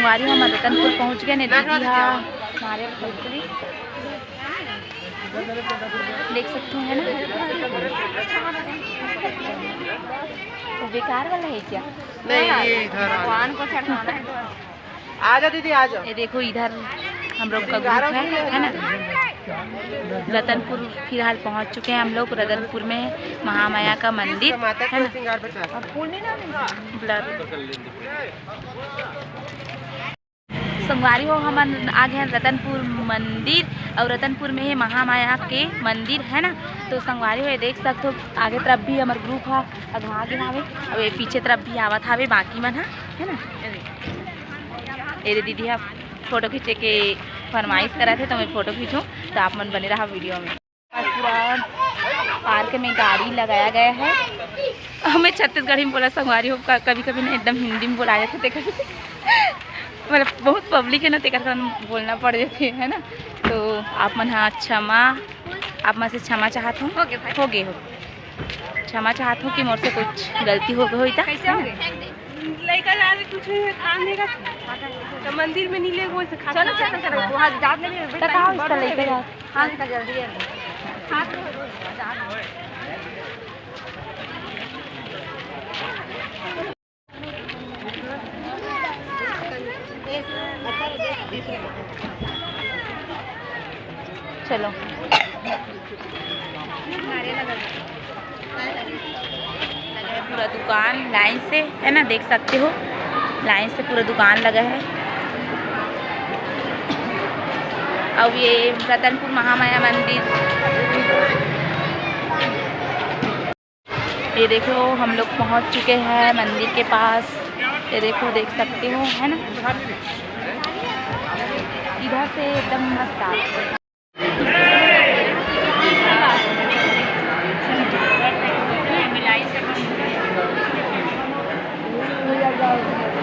संगवारी हम रतनपुर पहुँच गए ने दीदी हाँ हमारे देख सकते हैं ना। तो बेकार वाला है क्या? नहीं ये इधर भगवान को चढ़ाना है। आ जा दीदी आ जाओ। ये देखो इधर हम लोग का ग्रुप है ना। रतनपुर फिलहाल पहुंच चुके हैं हम लोग। रतनपुर में महामाया का मंदिर है ना। संगवारी हो हम आ गए हैं रतनपुर मंदिर और रतनपुर में है महामाया के मंदिर है ना। तो संगवारी हो देख सकते हो आगे तरफ भी हमारे ग्रुप है अगवा आगे हावे और ये पीछे तरफ भी आवत हावे बाकी मन है ना। ये दीदी आप फोटो खींचे के फरमाइश करा थे तो मैं फ़ोटो खींचूँ तो आप मन बने रहा वीडियो में। पूरा पार्क में गाड़ी लगाया गया है। हमें छत्तीसगढ़ी में बोला संगवारी हो कभी कभी ना एकदम हिंदी में बोला जाते थे मतलब बहुत पब्लिक है ना तेकर बोलना पड़ जाते है ना। तो आप मन हाँ क्षमा आप मन से क्षमा चाहत हो गए हो क्षमा चाहत हो कि मोर से कुछ गलती हो गई हो लड़का जा रहे कुछ खान देगा तो मंदिर में नहीं ले वो से खा चलो चलो चलो वहां जात नहीं बेटा कहां इसका लेके जा हां का जल्दी है हाथ चलो पूरा दुकान लाइन से है ना देख सकते हो लाइन से पूरा दुकान लगा है। अब ये रतनपुर महामाया मंदिर ये देखो हम लोग पहुंच चुके हैं मंदिर के पास। ये देखो देख सकते हो है ना इधर से एकदम मस्त आता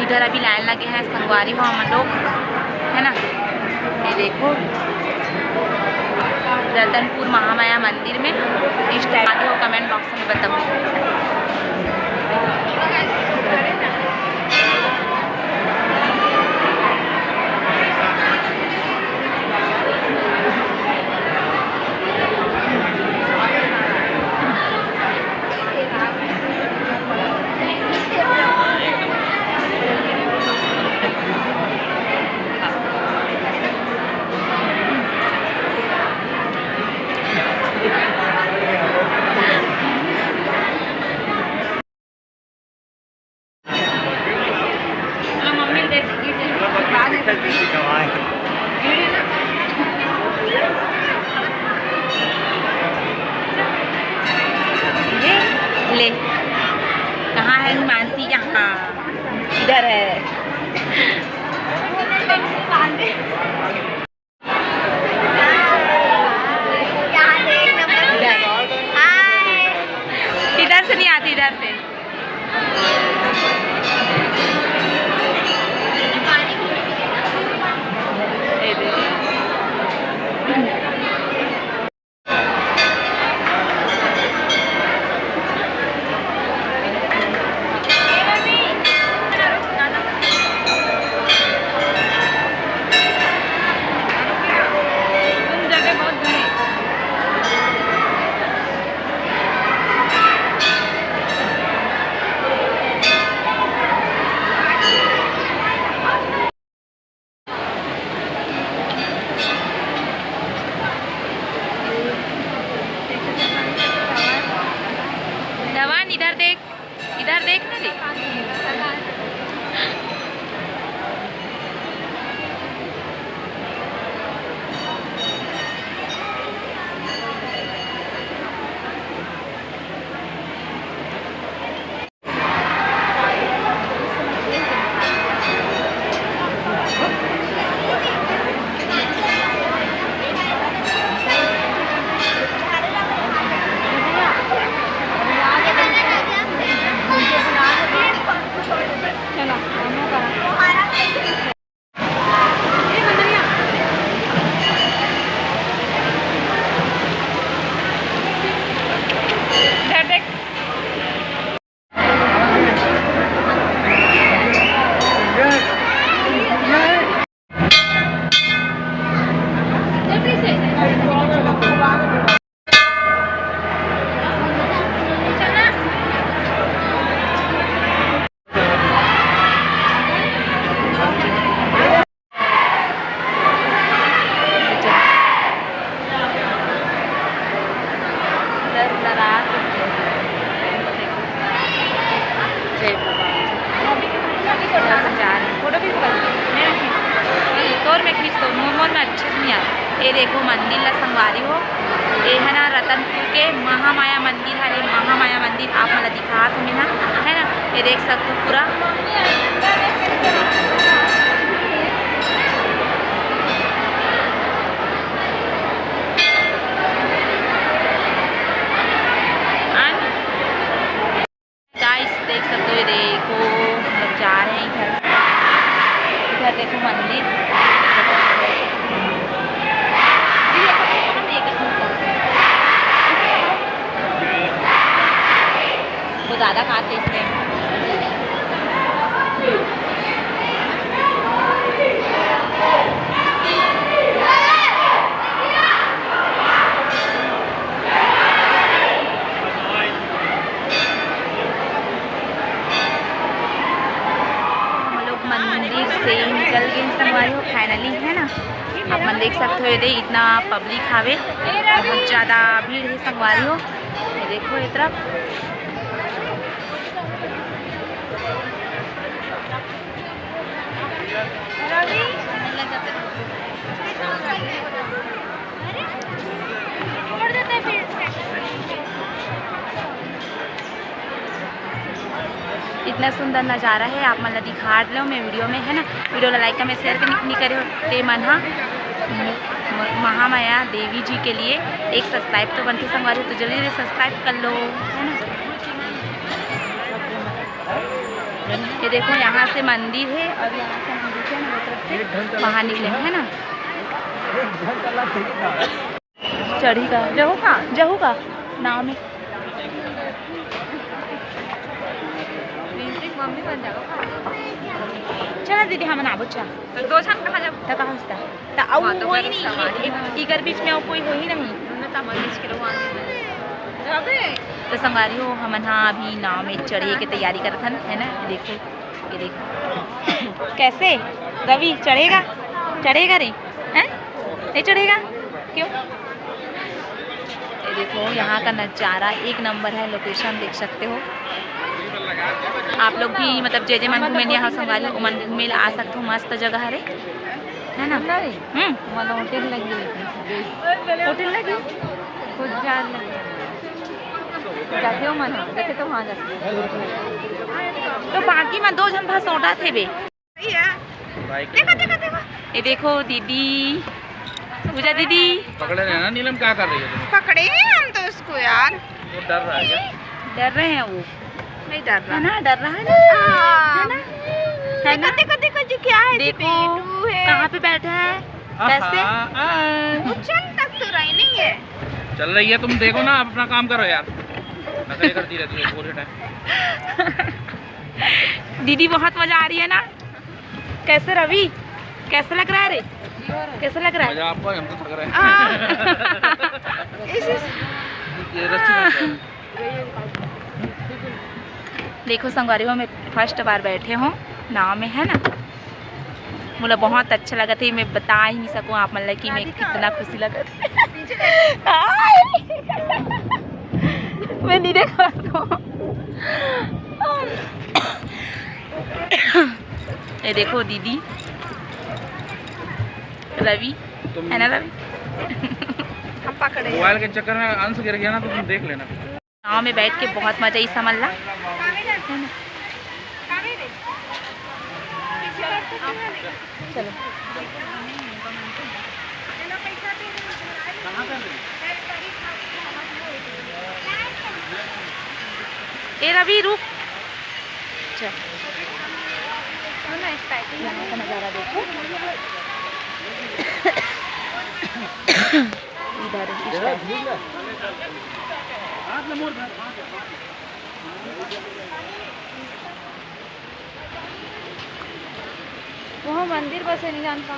इधर अभी लाइन लगे हैं संगवारी हो हम लोग है ना। ये देखो रतनपुर महामाया मंदिर में इस टाइम आगे हो कमेंट बॉक्स में बताओ। ये देखो मंदिर ला संगवारी हो, ये है ना रतनपुर के महामाया मंदिर है। ये महामाया मंदिर आप मला दिखा तुम्हें है ना, ये देख सकते हो पूरा। गाइस देख सकते हो, ये देखो हम लोग जा रहे हैं इधर देखो मंदिर। वो ज़्यादा खाते इसमें। मंदिर से निकल गए संगवारी हो फाइनली, है ना। आप मन देख सकते हो ये इतना पब्लिक हावे, बहुत ज़्यादा भीड़ है संगवारी हो। ये देखो ये तरफ इतना सुंदर नज़ारा है। आप मतलब दिखा लो मैं वीडियो में, है ना। वीडियो ला लाइक कमेंट शेयर नहीं करे ते मन हाँ महामाया देवी जी के लिए एक सब्सक्राइब तो बनती संगवारी, तो जल्दी से सब्सक्राइब कर लो, है ना। ये देखो यहाँ से मंदिर है और यहाँ से मंदिर से ना तरफ से वहाँ निकले, है ना। चढ़ी का जहू का नाव में मम्मी बन जाओ चला दीदी हम ना बच्चा तो दो छन कहाँ जब तक हंसता तो अब कोई नहीं इगर बीच में कोई हो ही नहीं तो संगवारी हो हम हाँ अभी नाव में चढ़े की तैयारी करत हन, है ना। देखो ये देखो कैसे रवि चढ़ेगा रे हैं, नहीं चढ़ेगा क्यों। ये देखो यहाँ का नज़ारा एक नंबर है, लोकेशन देख सकते हो आप लोग भी। मतलब जे मन घूमे यहाँ संगवारी हो मन घूमे आ सकते हो, मस्त जगह है ना। मतलब होटल लगी कुछ जान जाते हो मन देखे तो वहाँ जाते तो बाकी में दो जन भास औटा थे बे। देखो ये देखो दीदी पूजा दीदी पकड़े रहे ना। नीलम क्या कर रही है तुम? पकड़े हैं हम तो उसको यार। वो डर रहा है क्या? डर रहे हैं वो, नहीं डर रहा है ना, डर रहा है ना, है ना। देखो जी क्या है, देखो पेटू है कहाँ पे बैठा है कैसे। उछल तक तो रही नहीं है। चल रही है, तुम देखो ना, अपना काम करो यार। नखरे करती रहती है पूरे टाइम। दीदी बहुत मजा आ रही है ना। कैसे रवि कैसे लग रहा है रे, कैसे लग रहा है। मजा आपको, हम तो थक रहे हैं। ये रस्सी देखो संगवारी हो मैं फर्स्ट बार बैठे हूँ नाव में, है ना। मुझे बहुत अच्छा लगा था, मैं बता ही नहीं सकूँ आप मतलब कि मैं कितना खुशी लगा था। मैं नहीं देखा ये देखो दीदी रवि, है ना रवि। हम पकड़े मोबाइल के चक्कर में अंश गिर गया ना, तो तुम देख लेना। गाँव में बैठ के बहुत मजा ही समझ ला। चलो ए रवि रुक, चल यहाँ का नज़ारा देखो। इधर वहाँ मंदिर बस नहीं जानता।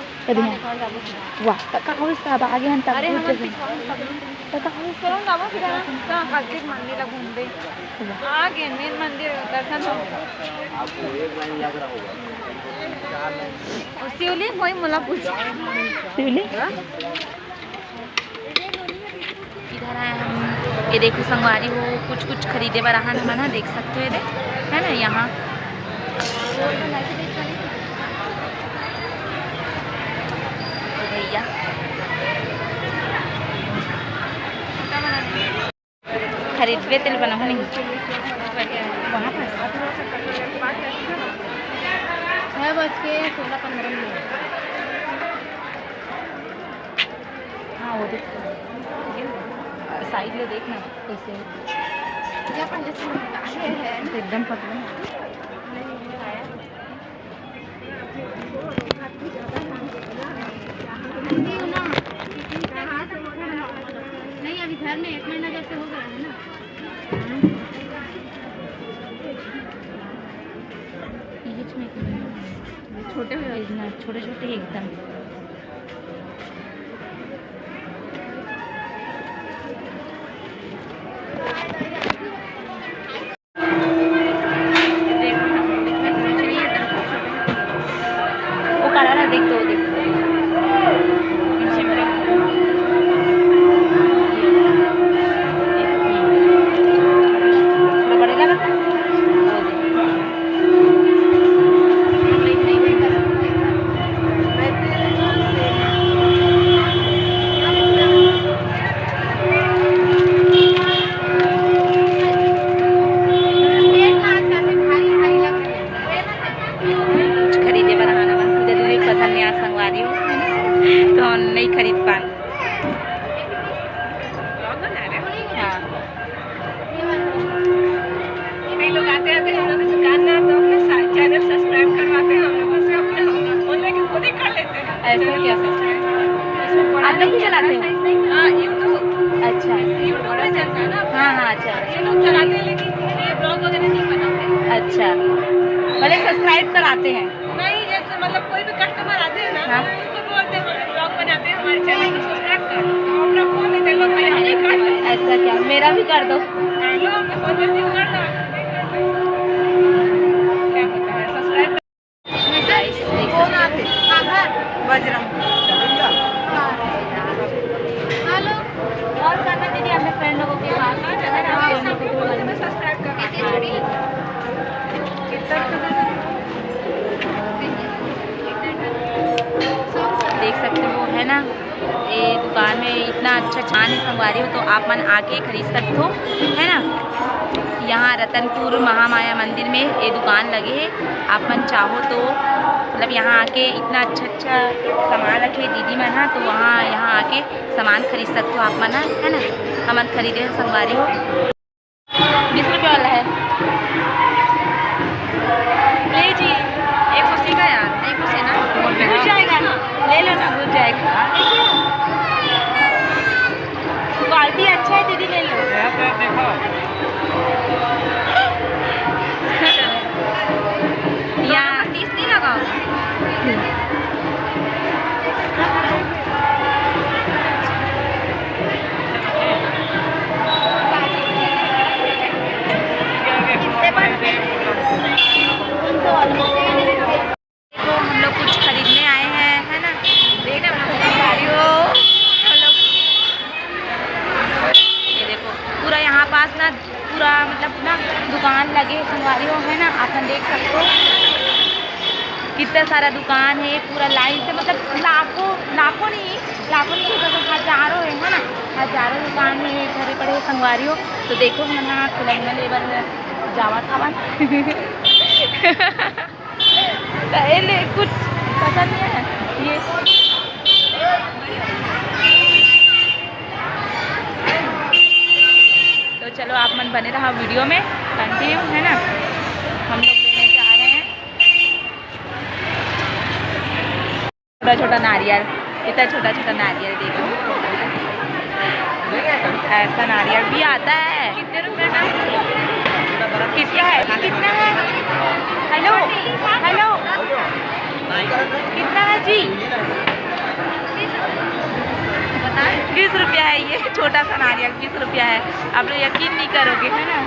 वाह तक होइस आगे हम तक अरे हम जगह तक होइस चलो ना वो फिर ना कार्तिक मंदिर घूमते आगे मेन मंदिर दर्शन हो। और शिवलिंग वही मुला पूछ शिवलिंग इधर आए हम। ये देखो संगवारी हो कुछ खरीदे बर आहान हम ना, देख सकते हो ये है ना। यहाँ भैया खरीदवे तेल बना नहीं वहाँ पर 6:16-15 हाँ वो देख साइड में देखना कैसे एकदम पतला नहीं अभी घर में 1 महीना जैसे हो गया है ना। छोटे छोटे छोटे एकदम वो काला ना देख तो देख थोड़ा बड़े लगा था तो नहीं खरीद पान हाँ कई लोग आते हैं हम लोग की दुकान में तो अपने चैनल सब्सक्राइब करवाते हैं हम लोगों से अपने बोलने के खुद ही कर लेते हैं। ऐसा क्या आप लोग भी चलाते हो हाँ यूट्यूब अच्छा यूट्यूब में चलता है ना। हाँ हाँ अच्छा ये लोग चलाते हैं लेकिन ये ब्लॉग वगैरह नहीं बनाते। अच्छा भले सब्सक्राइब कराते हैं नहीं जैसे मतलब कोई भी कस्टमर आते हैं ना हाँ। उनको बोलते हैं ब्लॉग बनाते हैं हमारे चैनल को सब्सक्राइब कर दो अपना फोन में देख लो मेरे हाथ में कर दो ऐसा क्या मेरा भी कर दो लो मैं फोन करती हूँ कर दो क्या होता है सब्सक्राइब बजरंग हेलो और करना दीदी अपने फ्रेंड लोगों के पास सब्सक्राइब कर देख सकते हो है ना ये दुकान में इतना अच्छा छान है संगवारी हो तो आप मन आके खरीद सकते हो है ना। यहाँ रतनपुर महामाया मंदिर में ये दुकान लगे है आप मन चाहो तो मतलब यहाँ आके इतना अच्छा सामान रखे दीदी मन हाँ तो वहाँ यहाँ आके सामान खरीद सकते हो आप मन है ना। हम खरीदे हैं संगवारी हो 20 रुपये वाला है ले जी एक खुशी का यार एक खुशी ना घुस जाएगा ले लो ना घुस जाएगा क्वालिटी अच्छा है दीदी ले लो यहाँ 30 नहीं लगाओ तो हम लोग कुछ खरीदने आए हैं है ना देखो हम लोग ये देखो पूरा यहाँ पास ना पूरा मतलब ना दुकान लगे संगवारी हो है ना आप देख सकते हो कितना सारा दुकान है पूरा लाइन से मतलब लाखों नहीं मतलब हजारों है ना हजारों दुकान में घरे पड़े संगवारी हो तो देखो हम यहाँ खिलौना लेवल जावा खावा पहले कुछ पसंद नहीं है ये तो चलो आप मन बने रहा वीडियो में कंटिन्यू है ना। हम लोग लेने जा रहे हैं छोटा छोटा नारियल इतना छोटा छोटा नारियल देखो ऐसा नारियल भी आता है कितने रुपए का किसका है कितना है हेलो हेलो कितना है जी 20 रुपया है ये छोटा सा नारियल 20 रुपया है आप लोग यकीन नहीं करोगे है ना।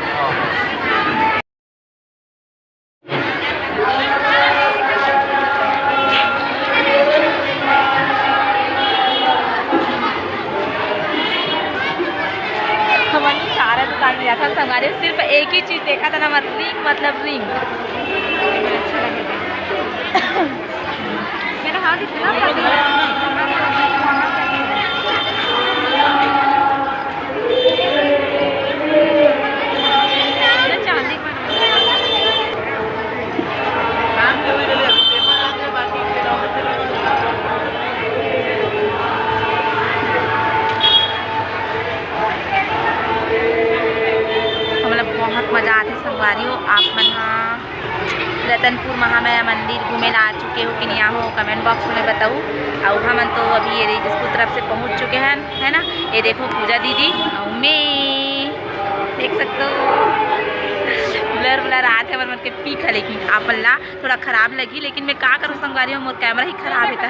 हमारे सारा दुकान में था हमारे सिर्फ एक ही चीज़ देखा था ना रिंग मतलब रिंग अच्छा लगे मेरा हाथ इतना संगवारियों आप मन रतनपुर महामाया मंदिर घूमे ला आ चुके हो कि नहीं हो कमेंट बॉक्स में बताओ। और हम तो अभी ये स्कूल तरफ से पहुंच चुके हैं, है ना। ये देखो पूजा दीदी और मैं देख सकते हो ब्लर ब्लर आते हैं मन के पीक है, लेकिन आप ला थोड़ा ख़राब लगी, लेकिन मैं क्या करूँ संगवारी मोर कैमरा ही ख़राब है।